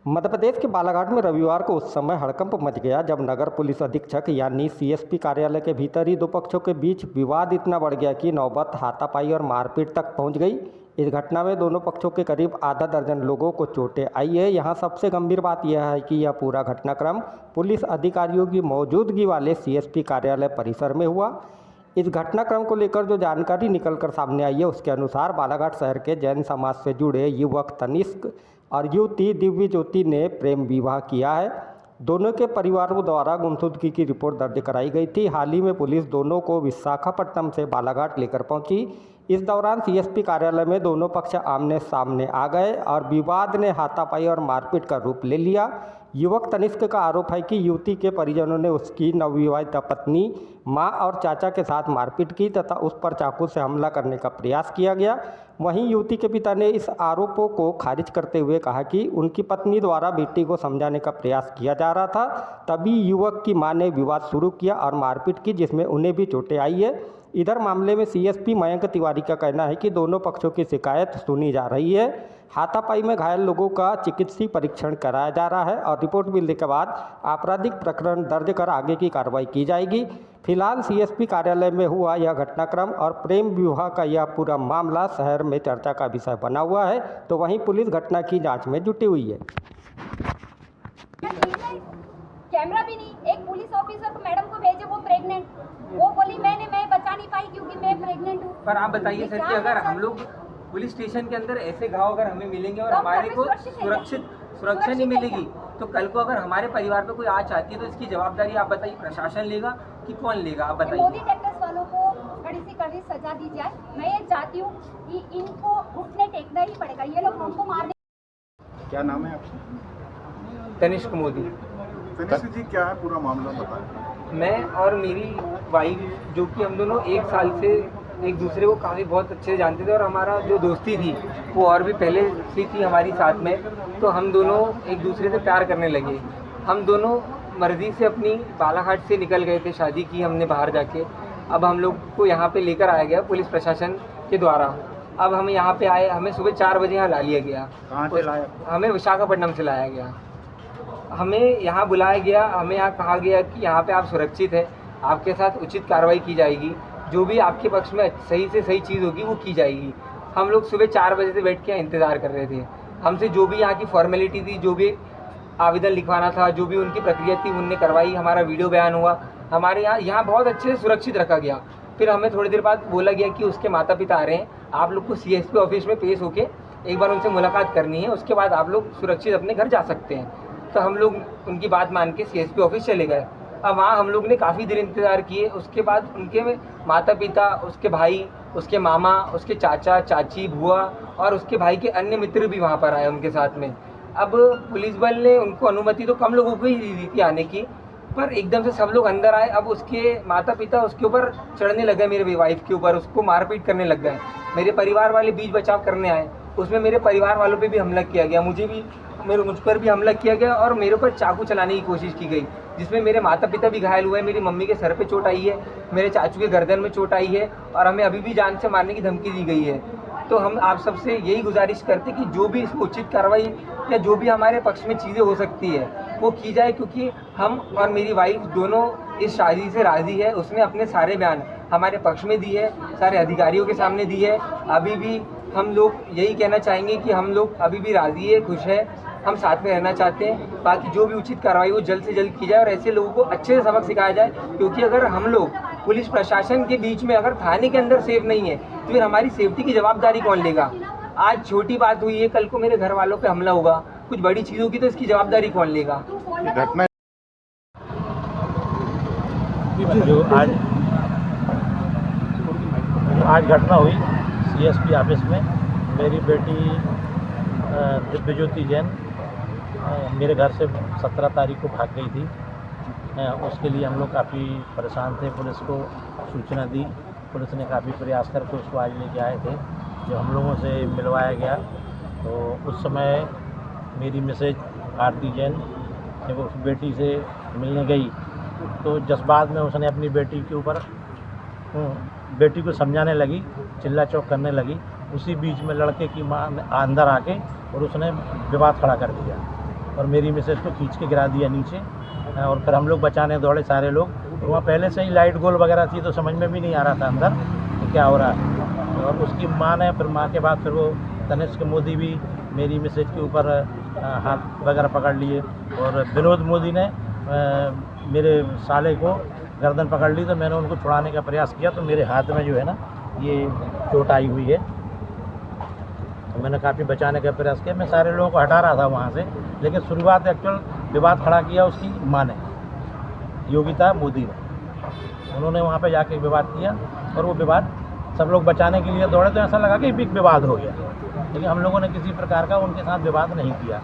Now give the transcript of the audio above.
मध्य प्रदेश के बालाघाट में रविवार को उस समय हड़कंप मच गया जब नगर पुलिस अधीक्षक यानी सीएसपी कार्यालय के भीतर ही दो पक्षों के बीच विवाद इतना बढ़ गया कि नौबत हाथापाई और मारपीट तक पहुंच गई। इस घटना में दोनों पक्षों के करीब आधा दर्जन लोगों को चोटें आई है। यहां सबसे गंभीर बात यह है कि यह पूरा घटनाक्रम पुलिस अधिकारियों की मौजूदगी वाले सीएसपी कार्यालय परिसर में हुआ। इस घटनाक्रम को लेकर जो जानकारी निकलकर सामने आई है उसके अनुसार बालाघाट शहर के जैन समाज से जुड़े युवक तनिष्क और युवती दिव्य ज्योति ने प्रेम विवाह किया है। दोनों के परिवारों द्वारा गुमशुदगी की रिपोर्ट दर्ज कराई गई थी। हाल ही में पुलिस दोनों को विशाखापट्टनम से बालाघाट लेकर पहुंची। इस दौरान सीएसपी कार्यालय में दोनों पक्ष आमने सामने आ गए और विवाद ने हाथापाई और मारपीट का रूप ले लिया। युवक तनिष्क का आरोप है कि युवती के परिजनों ने उसकी नवविवाहित पत्नी, मां और चाचा के साथ मारपीट की तथा उस पर चाकू से हमला करने का प्रयास किया गया। वहीं युवती के पिता ने इस आरोपों को खारिज करते हुए कहा कि उनकी पत्नी द्वारा बेटी को समझाने का प्रयास किया जा रहा था, तभी युवक की मां ने विवाद शुरू किया और मारपीट की, जिसमें उन्हें भी चोटें आई है। इधर मामले में सीएसपी मयंक तिवारी का कहना है कि दोनों पक्षों की शिकायत सुनी जा रही है। हाथापाई में घायल लोगों का चिकित्सीय परीक्षण कराया जा रहा है और रिपोर्ट मिलने के बाद आपराधिक प्रकरण दर्ज कर आगे की कार्रवाई की जाएगी। फिलहाल सीएसपी कार्यालय में हुआ यह घटनाक्रम और प्रेम विवाह का यह पूरा मामला शहर में चर्चा का विषय बना हुआ है, तो वहीं पुलिस घटना की जांच में जुटी हुई है। कैमरा भी नहीं, एक पुलिस ऑफिसर को मैडम को भेजे, वो प्रेग्नेंट, वो बोली मैं बचा नहीं पाई क्योंकि मैं प्रेग्नेंट हूँ। पर आप बताइए सर कि अगर हम लोग पुलिस स्टेशन के अंदर ऐसे घाव अगर हमें मिलेंगे और हमारे को सुरक्षा नहीं मिलेगी, तो कल को अगर हमारे परिवार पे कोई आँच आती है तो इसकी जवाबदारी आप बताइए प्रशासन लेगा कि कौन लेगा? आप बताइए। मोदी टैक्स वालों को कड़ी से कड़ी सजा दी जाए। मैं ये चाहती हूँ कि इनको घुटने टेकना ही पड़ेगा, ये लोग हमको मारने। क्या नाम है आपका? तनिष्क मोदी। तनिष्क जी, क्या है पूरा मामला बताएं। मैं और मेरी वाइफ, जो कि हम दोनों एक साल से एक दूसरे को काफ़ी बहुत अच्छे से जानते थे और हमारा जो दोस्ती थी वो और भी पहले से थी हमारी साथ में, तो हम दोनों एक दूसरे से प्यार करने लगे। हम दोनों मर्जी से अपनी बालाघाट से निकल गए थे, शादी की हमने बाहर जाके। अब हम लोग को यहाँ पे लेकर आया गया पुलिस प्रशासन के द्वारा। अब हम यहाँ पे आए, हमें सुबह 4 बजे यहाँ ला लिया गया। कहाँ से लाया? हमें विशाखापट्टनम से लाया गया। हमें यहाँ बुलाया गया, हमें यहाँ कहा गया कि यहाँ पे आप सुरक्षित हैं, आपके साथ उचित कार्रवाई की जाएगी, जो भी आपके पक्ष में सही से सही चीज़ होगी वो की जाएगी। हम लोग सुबह 4 बजे से बैठ के इंतज़ार कर रहे थे। हमसे जो भी यहाँ की फॉर्मेलिटी थी, जो भी आवेदन लिखवाना था, जो भी उनकी प्रक्रिया थी उनने करवाई। हमारा वीडियो बयान हुआ, हमारे यहाँ बहुत अच्छे से सुरक्षित रखा गया। फिर हमें थोड़ी देर बाद बोला गया कि उसके माता पिता आ रहे हैं, आप लोग को सीएसपी ऑफिस में पेश होके एक बार उनसे मुलाकात करनी है, उसके बाद आप लोग सुरक्षित अपने घर जा सकते हैं। तो हम लोग उनकी बात मान के सीएसपी ऑफिस चले गए। अब वहाँ हम लोग ने काफ़ी देर इंतज़ार किए। उसके बाद उनके माता पिता, उसके भाई, उसके मामा, उसके चाचा चाची, बुआ और उसके भाई के अन्य मित्र भी वहाँ पर आए उनके साथ में। अब पुलिस बल ने उनको अनुमति तो कम लोगों को ही दी थी आने की, पर एकदम से सब लोग अंदर आए। अब उसके माता पिता उसके ऊपर चढ़ने लगे, मेरे वाइफ के ऊपर, उसको मारपीट करने लग गए। मेरे परिवार वाले बीच बचाव करने आए, उसमें मेरे परिवार वालों पे भी हमला किया गया, मुझ पर भी हमला किया गया और मेरे ऊपर चाकू चलाने की कोशिश की गई, जिसमें मेरे माता पिता भी घायल हुए। मेरी मम्मी के सर पे चोट आई है, मेरे चाचू के गर्दन में चोट आई है और हमें अभी भी जान से मारने की धमकी दी गई है। तो हम आप सबसे यही गुजारिश करते कि जो भी इसको उचित कार्रवाई या जो भी हमारे पक्ष में चीज़ें हो सकती है वो की जाए, क्योंकि हम और मेरी वाइफ दोनों इस शादी से राज़ी है। उसने अपने सारे बयान हमारे पक्ष में दी है, सारे अधिकारियों के सामने दी है। अभी भी हम लोग यही कहना चाहेंगे कि हम लोग अभी भी राज़ी है, खुश है, हम साथ में रहना चाहते हैं। बाकी जो भी उचित कार्रवाई वो जल्द से जल्द की जाए और ऐसे लोगों को अच्छे से सबक सिखाया जाए, क्योंकि अगर हम लोग पुलिस प्रशासन के बीच में अगर थाने के अंदर सेफ नहीं है तो फिर हमारी सेफ्टी की जवाबदारी कौन लेगा? आज छोटी बात हुई है, कल को मेरे घर वालों पे हमला होगा, कुछ बड़ी चीज़ होगी तो इसकी जवाबदारी कौन लेगा? घटना जो आज घटना हुई सीएसपी ऑफिस में, मेरी बेटी दिव्य ज्योति जैन मेरे घर से 17 तारीख को भाग गई थी। उसके लिए हम लोग काफ़ी परेशान थे, पुलिस को सूचना दी, पुलिस ने काफ़ी प्रयास करके उसको आज लेके आए थे। जो हम लोगों से मिलवाया गया तो उस समय मेरी मिसेज आरती जैन जब उस बेटी से मिलने गई तो जज्बात में उसने अपनी बेटी के ऊपर बेटी को समझाने लगी, चिल्ला चौक करने लगी। उसी बीच में लड़के की मां अंदर आके और उसने विवाद खड़ा कर दिया और मेरी मिसेज को खींच के गिरा दिया नीचे। और फिर हम लोग बचाने दौड़े सारे लोग। वहाँ पहले से ही लाइट गोल वगैरह थी तो समझ में भी नहीं आ रहा था अंदर कि क्या हो रहा है। और उसकी माँ ने फिर माँ के बाद फिर वो तनिष्क मोदी भी मेरी मिसेज के ऊपर हाथ वगैरह पकड़ लिए। और विनोद मोदी ने मेरे साले को गर्दन पकड़ ली, तो मैंने उनको छुड़ाने का प्रयास किया तो मेरे हाथ में जो है ना ये चोट आई हुई है। तो मैंने काफ़ी बचाने का प्रयास किया, मैं सारे लोगों को हटा रहा था वहाँ से, लेकिन शुरुआत एक्चुअल विवाद खड़ा किया उसकी माँ ने, योगिता मोदी ने। उन्होंने वहाँ पे जाके विवाद किया और वो विवाद सब लोग बचाने के लिए दौड़े तो ऐसा लगा कि बिग विवाद हो गया, लेकिन हम लोगों ने किसी प्रकार का उनके साथ विवाद नहीं किया।